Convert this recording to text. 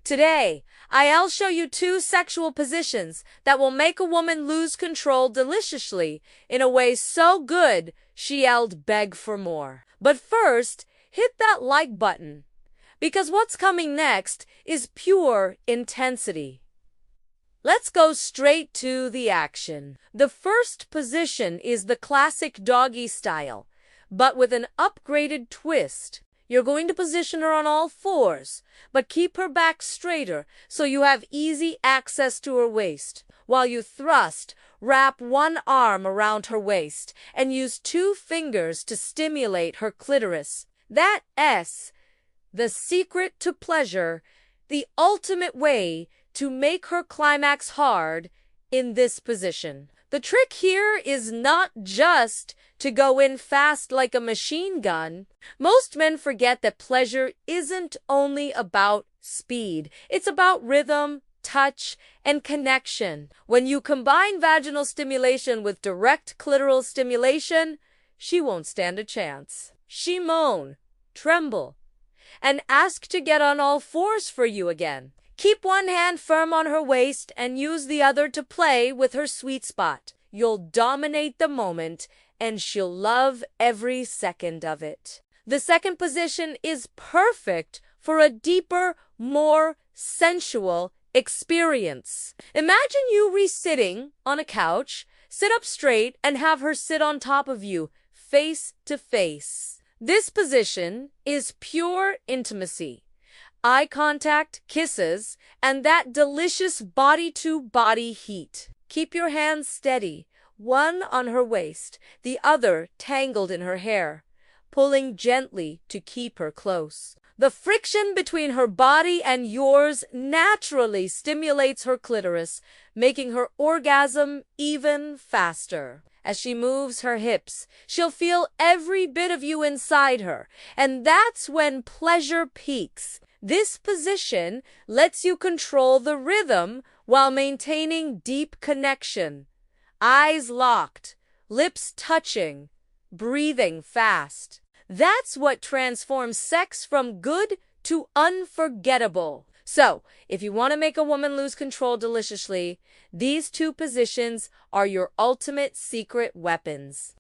Today, I'll show you two sexual positions that will make a woman lose control deliciously in a way so good she'll beg for more. But first, hit that like button, because what's coming next is pure intensity. Let's go straight to the action. The first position is the classic doggy style, but with an upgraded twist. You're going to position her on all fours, but keep her back straighter so you have easy access to her waist. While you thrust, wrap one arm around her waist and use 2 fingers to stimulate her clitoris. That's the secret to pleasure, the ultimate way to make her climax hard in this position. The trick here is not just to go in fast like a machine gun. Most men forget that pleasure isn't only about speed. It's about rhythm, touch, and connection. When you combine vaginal stimulation with direct clitoral stimulation, she won't stand a chance. She moan, tremble, and ask to get on all fours for you again. Keep one hand firm on her waist and use the other to play with her sweet spot. You'll dominate the moment, and she'll love every second of it. The second position is perfect for a deeper, more sensual experience. Imagine you sitting on a couch, sit up straight, and have her sit on top of you, face to face. This position is pure intimacy. Eye contact, kisses, and that delicious body-to-body heat. Keep your hands steady, one on her waist, the other tangled in her hair, pulling gently to keep her close. The friction between her body and yours naturally stimulates her clitoris, making her orgasm even faster. As she moves her hips, she'll feel every bit of you inside her, and that's when pleasure peaks. This position lets you control the rhythm while maintaining deep connection. Eyes locked, lips touching, breathing fast. That's what transforms sex from good to unforgettable. So, if you want to make a woman lose control deliciously, these two positions are your ultimate secret weapons.